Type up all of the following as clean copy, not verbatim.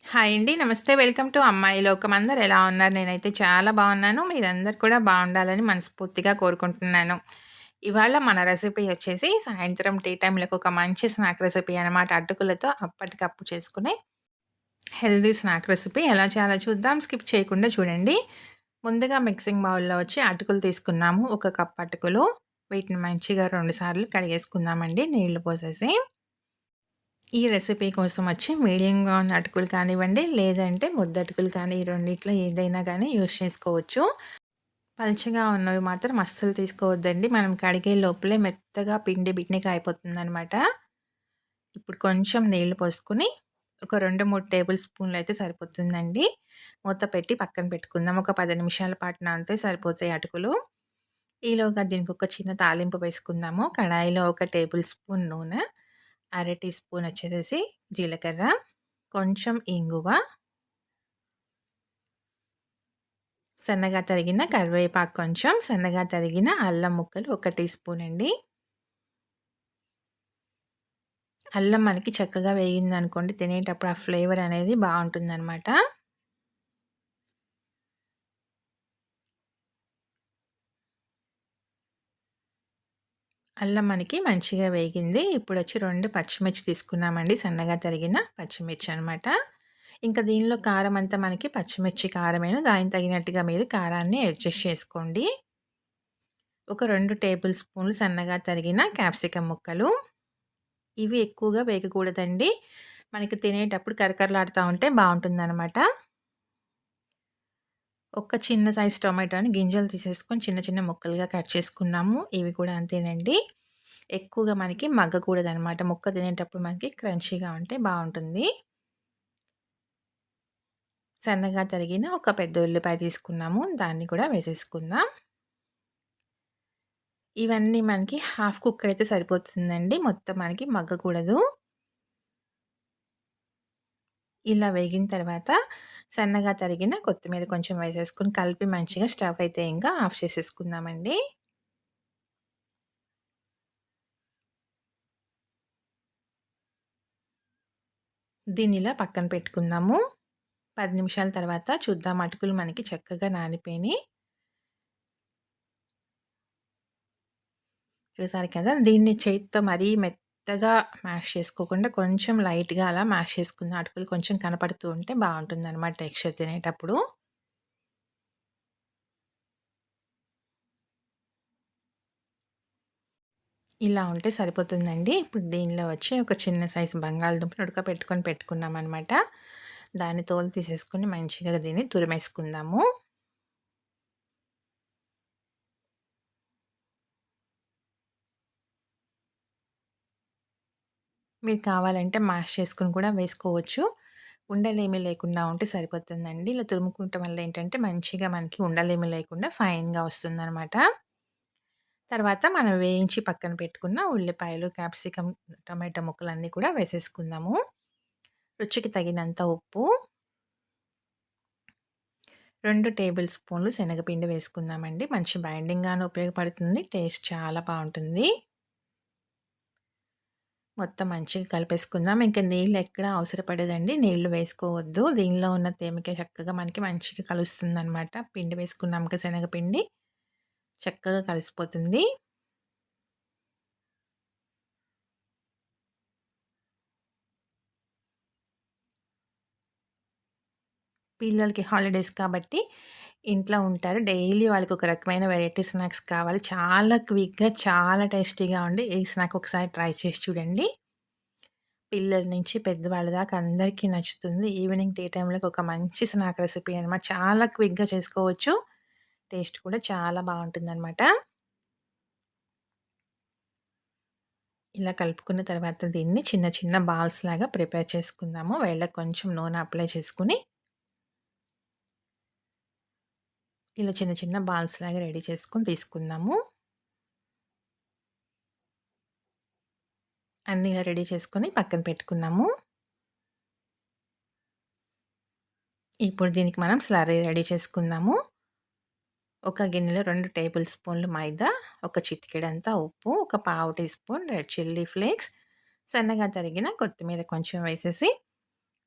Hi అండి. నమస్తే. Welcome to అమ్మాయి లోకం. అందరూ ఎలా ఉన్నారు? నేనైతే చాలా బాగున్నాను. మీరందరూ కూడా బాగుండాలని మనస్ఫూర్తిగా కోరుకుంటున్నాను. ఇవాళ మన రెసిపీ వచ్చేసి సాయంత్రం టీ టైమ్‌లకి ఒక మంచి స్నాక్ రెసిపీ అనమాట. అటుకులతో అప్పటికప్పుడు చేసుకునే హెల్తీ స్నాక్ రెసిపీ. ఎలా చేయాలో చూద్దాం. స్కిప్ చేయకుండా చూడండి. ముందుగా మిక్సింగ్ బౌల్‌లో వచ్చి అటుకులు తీసుకున్నాము. ఒక కప్ అటుకులు. వీటిని మంచిగా 2 సార్లు కడిగేసుకుందామండి నీళ్లు పోసేసి. ఈ రెసిపీ కోసం వచ్చి మీడియంగా ఉన్న అటుకులు కానివ్వండి, లేదంటే ముద్దటుకులు కానీ, ఈ రెండిట్లో ఏదైనా గానీ యూజ్ చేసుకోవచ్చు. పలుచగా ఉన్నవి మాత్రం అస్సలు తీసుకోవద్దండి. మనం కడిగే లోపలే మెత్తగా పిండి బిక్నిక అయిపోతుందనమాట. ఇప్పుడు కొంచెం నీళ్లు పోసుకొని, ఒక 2, 3 టేబుల్ స్పూన్‌లయితే సరిపోతుందండి. మూత పెట్టి పక్కన పెట్టుకుందాం. ఒక 10 నిమిషాల పాటు నానితే సరిపోతాయి అటుకులు. ఈలోగా దీనికి ఒక చిన్న తాలింపు వేసుకుందాము. కడాయిలో ఒక టేబుల్ స్పూన్ నూనె, అర టీ స్పూన్ వచ్చేసేసి జీలకర్ర, కొంచెం ఇంగువ, సన్నగా తరిగిన కరివేపాకు కొంచెం, సన్నగా తరిగిన అల్లం ముక్కలు ఒక టీ స్పూన్ అండి. అల్లం మనకి చక్కగా వేగిందనుకోండి తినేటప్పుడు ఆ ఫ్లేవర్ అనేది బావుంటుందనమాట. అల్లం మనకి మంచిగా వేగింది. ఇప్పుడొచ్చి 2 పచ్చిమిర్చి తీసుకున్నామండి. సన్నగా తరిగిన పచ్చిమిర్చి అనమాట. ఇంకా దీనిలో కారం అంతా మనకి పచ్చిమిర్చి కారమేను. దానికి తగినట్టుగా మీరు కారాన్ని అడ్జస్ట్ చేసుకోండి. ఒక 2 టేబుల్ స్పూన్లు సన్నగా తరిగిన క్యాప్సికమ్ ముక్కలు. ఇవి ఎక్కువగా వేగకూడదండి. మనకి తినేటప్పుడు కరకరలాడుతా ఉంటే బావుంటుందనమాట. ఒక చిన్న సైజ్ టొమాటోని గింజలు తీసేసుకొని చిన్న చిన్న ముక్కలుగా కట్ చేసుకున్నాము. ఇవి కూడా అంతేనండి. ఎక్కువగా మనకి మగ్గకూడదనమాట. ముక్క తినేటప్పుడు మనకి క్రంచీగా ఉంటే బావుంటుంది. సన్నగా తరిగిన ఒక పెద్ద ఉల్లిపాయ తీసుకున్నాము. దాన్ని కూడా వేసేసుకుందాం. ఇవన్నీ మనకి హాఫ్ కుక్ అయితే సరిపోతుందండి. మొత్తం మనకి మగ్గకూడదు. ఇలా వేగిన తర్వాత సన్నగా తరిగిన కొత్తిమీర కొంచెం వేసేసుకొని కలిపి మంచిగా స్టవ్ అయితే ఇంకా ఆఫ్ చేసేసుకుందామండి. దీన్నిలా పక్కన పెట్టుకుందాము. 10 నిమిషాల తర్వాత చూద్దాం అటుకులు మనకి చక్కగా నానిపోయినాయి. చూసారు కదా! దీన్ని చేత్తో మరీ మెత్తగా మ్యాష్ చేసుకోకుండా కొంచెం లైట్‌గా అలా మ్యాష్ చేసుకుందాం. అటుకులు కొంచెం కనపడుతూ ఉంటే బావుంటుందనమాట టెక్స్చర్ తినేటప్పుడు. ఇలా ఉంటే సరిపోతుందండి. ఇప్పుడు దీనిలో వచ్చి ఒక చిన్న సైజు బంగాళదుంపని ఉడకపెట్టుకొని పెట్టుకున్నామనమాట. దాన్ని తోలు తీసేసుకొని మంచిగా దీన్ని తురిమేసుకుందాము. మీరు కావాలంటే మ్యాష్ చేసుకొని కూడా వేసుకోవచ్చు. ఉండలేమి లేకుండా ఉంటే సరిపోతుందండి. ఇలా తురుముకుంటం వల్ల ఏంటంటే మంచిగా మనకి ఉండలేమి లేకుండా ఫైన్‌గా వస్తుందనమాట. తర్వాత మనం వేయించి పక్కన పెట్టుకున్న ఉల్లిపాయలు, క్యాప్సికమ్, టమాటో ముక్కలన్నీ కూడా వేసేసుకుందాము. రుచికి తగినంత ఉప్పు, 2 టేబుల్ స్పూన్లు శనగపిండి వేసుకుందామండి. మంచి బైండింగ్‌గాను ఉపయోగపడుతుంది. టేస్ట్ చాలా బావుంటుంది. మొత్తం మంచిగా కలిపేసుకుందాం. ఇంక నీళ్ళు ఎక్కడ అవసరపడదండి. నీళ్ళు వేసుకోవద్దు. దీనిలో ఉన్న తేమకే చక్కగా మనకి మంచిగా కలుస్తుందనమాట. పిండి వేసుకున్నాం కదా శనగపిండి. చక్కగా కలిసిపోతుంది. పిల్లలకి హాలిడేస్ కాబట్టి ఇంట్లో ఉంటారు. డైలీ వాళ్ళకి ఒక రకమైన వెరైటీ స్నాక్స్ కావాలి. చాలా క్విక్‌గా, చాలా టేస్టీగా ఉండి ఈ స్నాక్ ఒకసారి ట్రై చేసి చూడండి. పిల్లల నుంచి పెద్దవాళ్ళ దాకా అందరికీ నచ్చుతుంది. ఈవినింగ్ టీ టైమ్‌లోకి ఒక మంచి స్నాక్ రెసిపీ అనమాట. చాలా క్విక్‌గా చేసుకోవచ్చు. టేస్ట్ కూడా చాలా బావుంటుందనమాట. ఇలా కలుపుకున్న తర్వాత దీన్ని చిన్న చిన్న బాల్స్ లాగా ప్రిపేర్ చేసుకుందాము. వేళ్ళకి కొంచెం నూనె అప్లై చేసుకొని, ఇలా చిన్న చిన్న బాల్స్ లాగా రెడీ చేసుకొని తీసుకుందాము. అన్నీ ఇలా రెడీ చేసుకొని పక్కన పెట్టుకున్నాము. ఇప్పుడు దీనికి మనం స్లర్రీ రెడీ చేసుకుందాము. ఒక గిన్నెలో 2 టేబుల్ స్పూన్లు మైదా, ఒక చిటికెడంతా ఉప్పు, ఒక పావు teaspoon red chilli flakes, సన్నగా తరిగిన కొత్తిమీర కొంచెం వేసేసి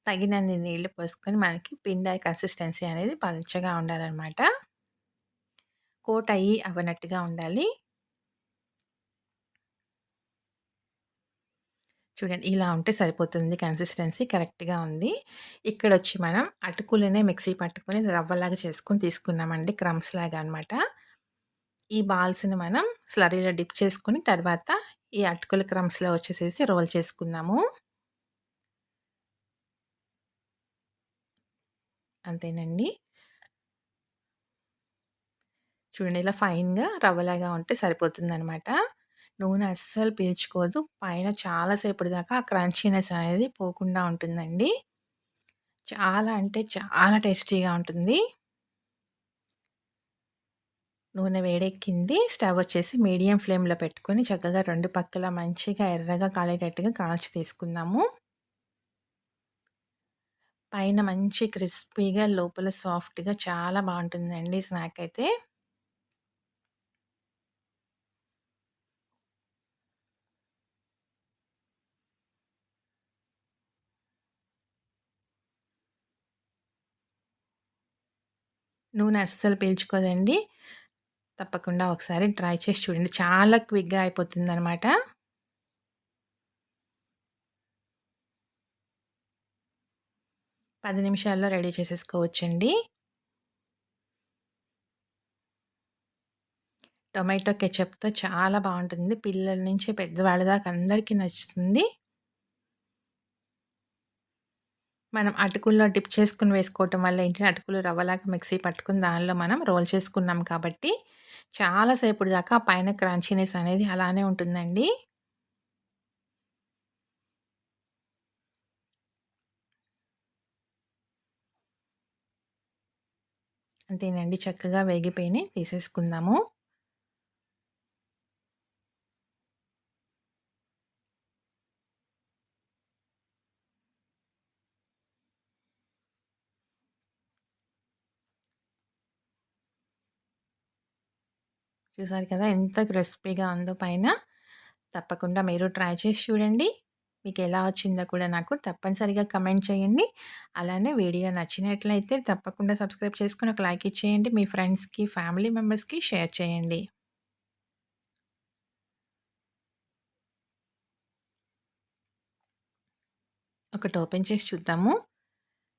తగినన్ని నీళ్లు పోసుకొని మనకి పిండి కన్సిస్టెన్సీ అనేది పల్చగా ఉండాలనమాట. కోట్ అయ్యి అవ్వనట్టుగా ఉండాలి. చూడండి ఇలా ఉంటే సరిపోతుంది. కన్సిస్టెన్సీ కరెక్ట్‌గా ఉంది. ఇక్కడొచ్చి మనం అటుకులనే మిక్సీ పట్టుకొని రవ్వలాగా చేసుకొని తీసుకున్నామండి. క్రమ్స్ లాగా అనమాట. ఈ బాల్స్‌ని మనం స్లర్రీలో డిప్ చేసుకొని తర్వాత ఈ అటుకుల క్రమ్స్‌లో వచ్చేసేసి రోల్ చేసుకుందాము. అంతేనండి. చూడండి ఇలా ఫైన్‌గా రవ్వలాగా ఉంటే సరిపోతుందనమాట. నూనె అస్సలు పీల్చుకోదు. పైన చాలా సేపటి దాకా ఆ క్రంచీనెస్ అనేది పోకుండా ఉంటుందండి. చాలా అంటే చాలా టేస్టీగా ఉంటుంది. నూనె వేడెక్కింది. స్టవ్ వచ్చేసి మీడియం ఫ్లేమ్‌లో పెట్టుకొని చక్కగా 2 పక్కల మంచిగా ఎర్రగా కాలేటట్టుగా కాల్చి తీసుకుందాము. పైన మంచి క్రిస్పీగా లోపల సాఫ్ట్‌గా చాలా బావుంటుందండి స్నాక్ అయితే. నూనె అస్సలు పీల్చుకోదండి. తప్పకుండా ఒకసారి ట్రై చేసి చూడండి. చాలా క్విక్‌గా అయిపోతుందనమాట. 10 నిమిషాల్లో రెడీ చేసేసుకోవచ్చండి. టొమాటో కెచప్‌తో చాలా బావుంటుంది. పిల్లల నుంచి పెద్దవాళ్ళ దాకా అందరికీ నచ్చుతుంది. మనం అటుకుల్లో డిప్ చేసుకొని వేసుకోవటం వల్ల ఏంటి అటుకులు రవ్వలాగా మిక్సీ పట్టుకొని దానిలో మనం రోల్ చేసుకున్నాం కాబట్టి చాలా సేపటి దాకా ఆ పైన క్రంచీనెస్ అనేది అలానే ఉంటుందండి. అంతేనండి చక్కగా వేగిపోయినాయి తీసేసుకుందాము. చూసారు కదా ఎంత క్రిస్పీగా ఉందో పైన. తప్పకుండా మీరు ట్రై చేసి చూడండి. మీకెలా వచ్చిందో కూడా నాకు తప్పనిసరిగా కమెంట్ చేయండి. అలానే వీడియో నచ్చినట్లయితే తప్పకుండా సబ్స్క్రైబ్ చేసుకొని ఒక లైక్ ఇచ్చేయండి. మీ ఫ్రెండ్స్‌కి, ఫ్యామిలీ మెంబర్స్‌కి షేర్ చేయండి. ఒకటి ఓపెన్ చేసి చూద్దాము.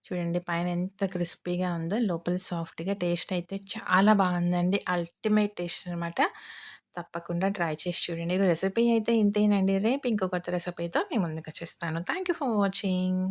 చూడండి పైన ఎంత క్రిస్పీగా ఉందో, లోపల సాఫ్ట్‌గా టేస్ట్ అయితే చాలా బావుందండి. అల్టిమేట్ టేస్ట్ అనమాట. తప్పకుండా ట్రై చేసి చూడండి. రెసిపీ అయితే ఇంతేనండి. రేపు ఇంకో కొత్త రెసిపీతో మీ ముందుకొచ్చేస్తాను. Thank you for watching.